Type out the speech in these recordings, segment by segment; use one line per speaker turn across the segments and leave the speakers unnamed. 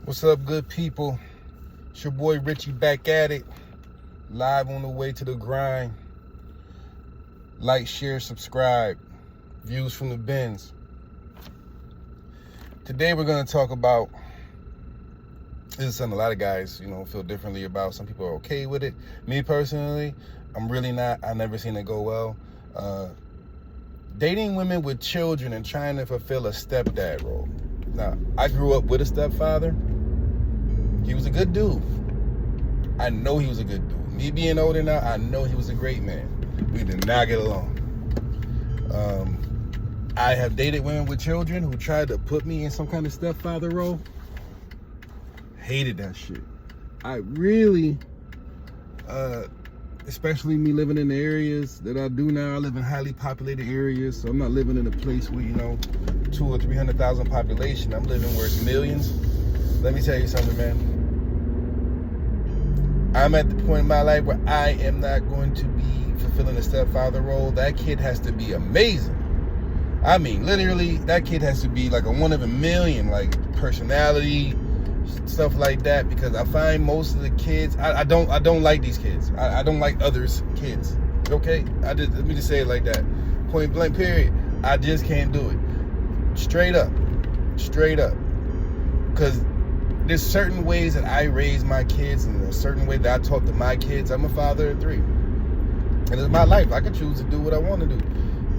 What's up, good people? It's your boy Richie back at it, live on the way to the grind. Like, share, subscribe. Views from the bins. Today we're going to talk about, this is something a lot of guys, feel differently about. Some people are okay with it. Me personally, I'm really not. I've never seen it go well. Dating women with children and trying to fulfill a stepdad role. Now, I grew up with a stepfather. He was a good dude. I know he was a good dude. Me being older now, I know he was a great man. We did not get along. I have dated women with children who tried to put me in some kind of stepfather role. Hated that shit. I really, especially me living in the areas that I do now. I live in highly populated areas, so I'm not living in a place where, 200,000 or 300,000 population. I'm living where it's millions. Let me tell you something, man. I'm at the point in my life where I am not going to be fulfilling the stepfather role. That kid has to be amazing. I mean, literally, that kid has to be like a one of a million, like personality, stuff like that. Because I find most of the kids, I don't like these kids. I don't like others' kids. Okay, let me just say it like that. Point blank, period. I just can't do it. Straight up. Because there's certain ways that I raise my kids, and there's a certain way that I talk to my kids. I'm a father of 3. And it's my life. I can choose to do what I want to do.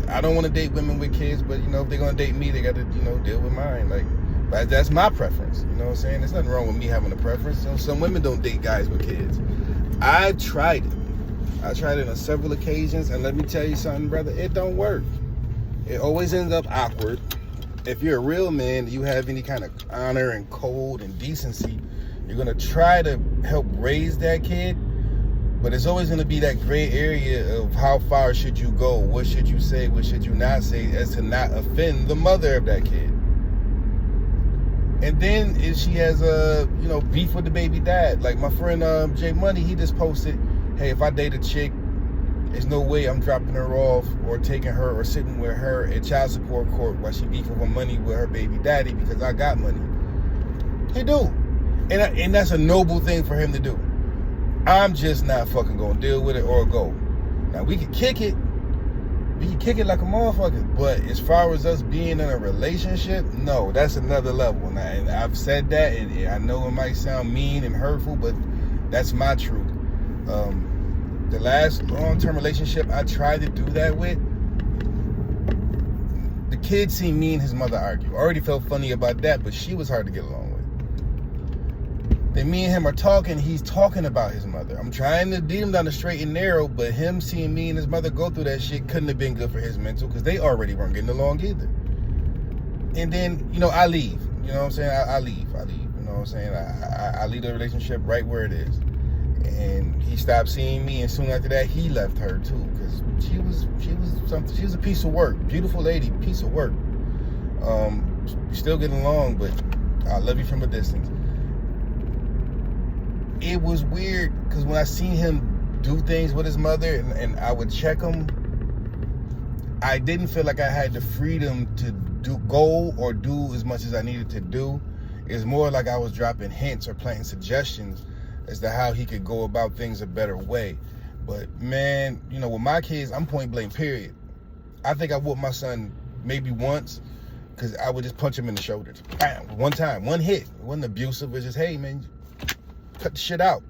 I don't want to date women with kids, but, if they're going to date me, they got to, deal with mine. But that's my preference. You know what I'm saying? There's nothing wrong with me having a preference. Some women don't date guys with kids. I tried it on several occasions, and let me tell you something, brother. It don't work. It always ends up awkward. If you're a real man, you have any kind of honor and code and decency, you're going to try to help raise that kid. But it's always going to be that gray area of how far should you go? What should you say? What should you not say? As to not offend the mother of that kid. And then if she has beef with the baby dad. Like my friend Jay Money, he just posted, hey, if I date a chick, there's no way I'm dropping her off or taking her or sitting with her at child support court while she beef over money with her baby daddy because I got money. He do. And that's a noble thing for him to do. I'm just not fucking gonna deal with it or go. Now, we can kick it. We can kick it like a motherfucker. But as far as us being in a relationship, no, that's another level. And I've said that, and I know it might sound mean and hurtful, but that's my truth. The last long-term relationship I tried to do that with, the kid seen me and his mother argue. I already felt funny about that, but she was hard to get along with. Then me and him are talking, he's talking about his mother. I'm trying to lead him down the straight and narrow, but him seeing me and his mother go through that shit couldn't have been good for his mental, because they already weren't getting along either. And then, I leave. You know what I'm saying? I leave. You know what I'm saying? I leave the relationship right where it is. And he stopped seeing me, and soon after that, he left her too, because she was something. She was a piece of work. Beautiful lady, piece of work. Still getting along, but I love you from a distance. It was weird because when I seen him do things with his mother and I would check him, I didn't feel like I had the freedom to go or do as much as I needed to do. It's more like I was dropping hints or planting suggestions as to how he could go about things a better way. But man, with my kids, I'm point blank, period. I think I whooped my son maybe once because I would just punch him in the shoulders. Bam, one time, one hit. It wasn't abusive. It was just, hey man, cut the shit out.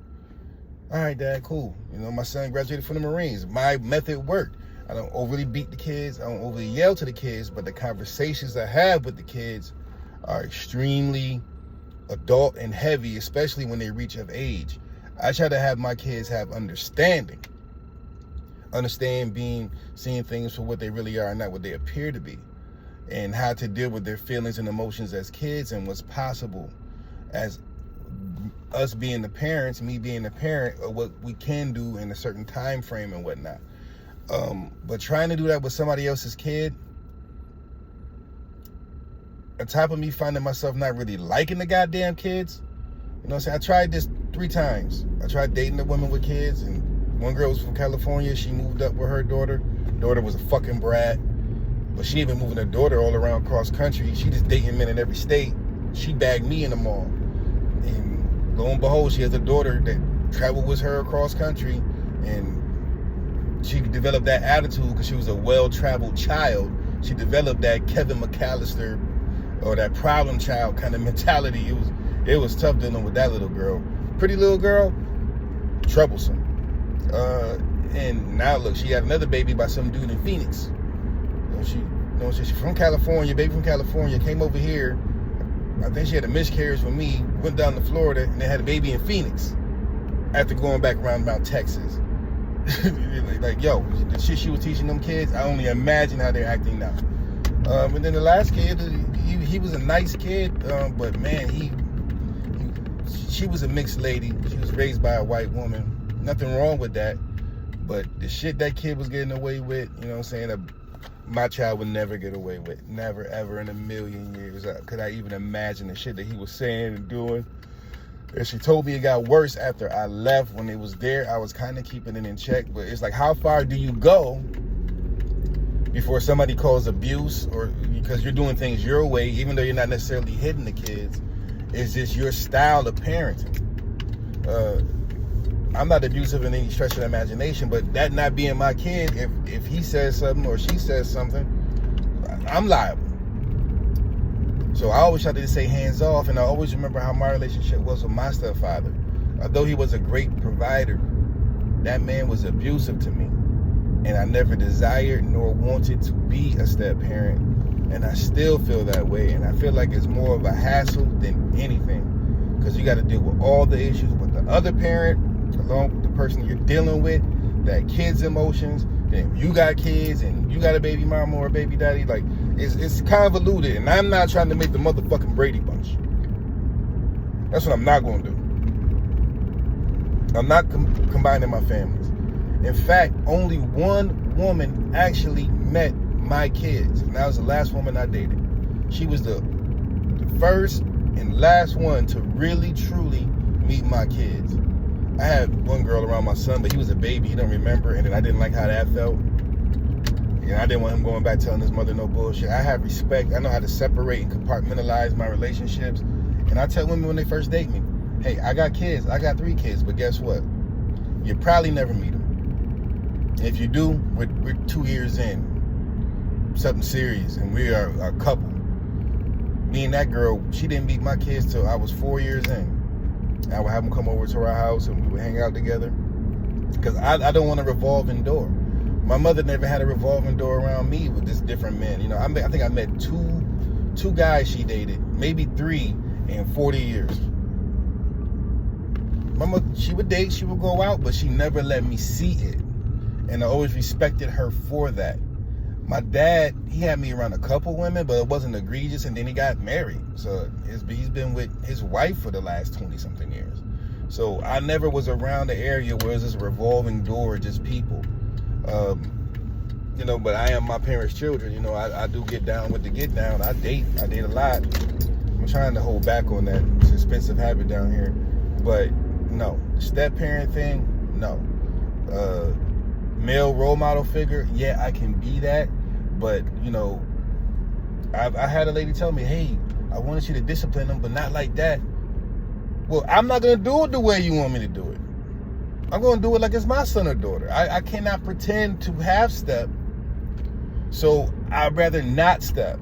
All right, Dad, cool. My son graduated from the Marines. My method worked. I don't overly beat the kids. I don't overly yell to the kids, but the conversations I have with the kids are extremely adult and heavy, especially when they reach of age. I try to have my kids have understand seeing things for what they really are and not what they appear to be, and how to deal with their feelings and emotions as kids, and what's possible as us being the parents, me being the parent, of what we can do in a certain time frame and whatnot. But trying to do that with somebody else's kid, on top of me finding myself not really liking the goddamn kids, I tried this 3 times. I tried dating a woman with kids, and one girl was from California. She moved up with her daughter. Daughter was a fucking brat, but she ain't been moving her daughter all around cross country. She just dating men in every state. She bagged me in the mall. And lo and behold, she has a daughter that traveled with her across country, and she developed that attitude because she was a well-traveled child. She developed that Kevin McAllister or that problem child kind of mentality. It was tough dealing with that little girl. Pretty little girl, troublesome. And now look, she had another baby by some dude in Phoenix. She's from California, baby from California, came over here. I think she had a miscarriage with me, went down to Florida, and they had a baby in Phoenix after going back around Texas. Like, yo, the shit she was teaching them kids, I only imagine how they're acting now. And then the last kid, he was a nice kid, but man, she was a mixed lady. She was raised by a white woman. Nothing wrong with that. But the shit that kid was getting away with, you know what I'm saying, that my child would never get away with. Never, ever in a million years could I even imagine the shit that he was saying and doing. And she told me it got worse after I left. When it was there, I was kind of keeping it in check. But it's like, how far do you go before somebody calls abuse, or because you're doing things your way, even though you're not necessarily hitting the kids? It's just your style of parenting. I'm not abusive in any stretch of the imagination, but that not being my kid, if he says something or she says something, I'm liable. So I always try to say hands off, and I always remember how my relationship was with my stepfather. Although he was a great provider, that man was abusive to me, and I never desired nor wanted to be a step parent, and I still feel that way. And I feel like it's more of a hassle than anything, because you got to deal with all the issues with the other parent, along with the person you're dealing with, that kid's emotions. Then you got kids and you got a baby mama or a baby daddy. Like, it's convoluted, and I'm not trying to make the motherfucking Brady Bunch. That's what I'm not going to do. I'm not combining my families. In fact, only one woman actually met my kids, and that was the last woman I dated. She was the first and last one to really, truly meet my kids. I had one girl around my son, but he was a baby. He don't remember, and then I didn't like how that felt. And I didn't want him going back telling his mother no bullshit. I have respect. I know how to separate and compartmentalize my relationships. And I tell women when they first date me, hey, I got kids. I got 3 kids, but guess what? You probably never meet them. And if you do, we're 2 years in, something serious, and we are a couple. Me and that girl, she didn't meet my kids till I was 4 years in. I would have them come over to our house and we would hang out together, because I don't want a revolving door. My mother never had a revolving door around me with just different men. You know, I think I met two guys she dated, maybe 3 in 40 years. My mother, she would date, she would go out, but she never let me see it, and I always respected her for that. My dad, he had me around a couple women, but it wasn't egregious, and then he got married. So he's been with his wife for the last 20-something years. So I never was around the area where it was this revolving door, just people. You know, but I am my parents' children. You know, I do get down with the get down. I date a lot. I'm trying to hold back on that. It's an expensive habit down here. But no, step parent thing, no. Male role model figure, yeah, I can be that, but you know, I had a lady tell me, hey, I wanted you to discipline them, but not like that. Well, I'm not gonna do it the way you want me to do it. I'm gonna do it like it's my son or daughter. I cannot pretend to have step, so I'd rather not step.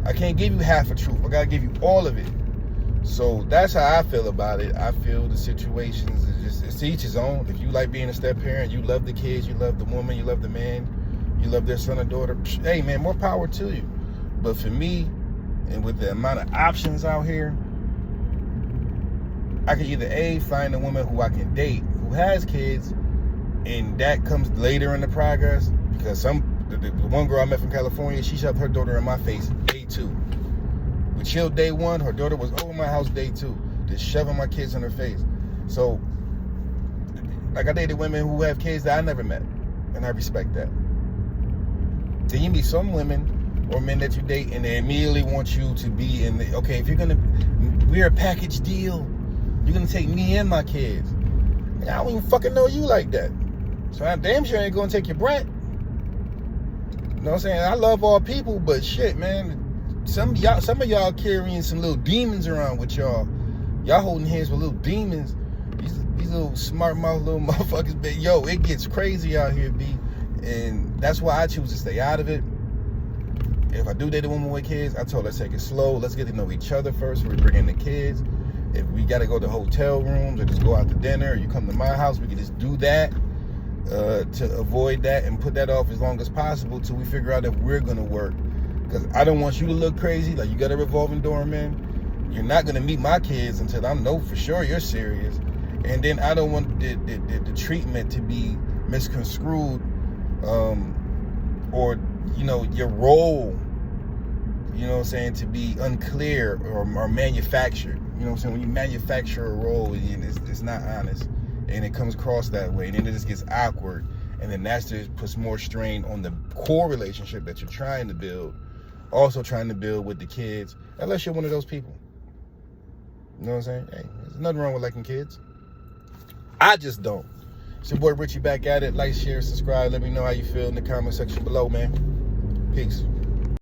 I can't give you half a truth. I gotta give you all of it. So that's how I feel about it. I feel the situations is it's to each his own. If you like being a step parent, you love the kids, you love the woman, you love the man, you love their son or daughter, hey man, more power to you. But for me, and with the amount of options out here, I can either A, find a woman who I can date who has kids, and that comes later in the progress, because the one girl I met from California, she shoved her daughter in my face day 2. We chilled day 1, her daughter was over my house day 2, just shoving my kids in her face. So, like, I dated women who have kids that I never met, and I respect that. Then you meet some women or men that you date, and they immediately want you to be in the, okay, if we're a package deal, you're gonna take me and my kids. And I don't even fucking know you like that. So I damn sure ain't gonna take your brat. You know what I'm saying? I love all people, but shit, man, some of y'all carrying some little demons around with y'all. Y'all holding hands with little demons. These little smart mouth little motherfuckers. But yo, it gets crazy out here, B. And that's why I choose to stay out of it. If I do date a woman with kids, I told her, let's take it slow. Let's get to know each other first before we bring in the kids. If we got to go to hotel rooms or just go out to dinner, or you come to my house, we can just do that to avoid that and put that off as long as possible till we figure out if we're going to work. Because I don't want you to look crazy, like you got a revolving door, man. You're not going to meet my kids until I know for sure you're serious. And then I don't want the treatment to be misconstrued or, you know, your role, you know what I'm saying, to be unclear or manufactured. You know what I'm saying? When you manufacture a role, it's not honest. And it comes across that way. And then it just gets awkward. And then that just puts more strain on the core relationship that you're trying to build. Also trying to build with the kids. Unless you're one of those people. You know what I'm saying? Hey, there's nothing wrong with liking kids. I just don't. It's your boy Richie back at it. Like, share, subscribe. Let me know how you feel in the comment section below, man. Peace.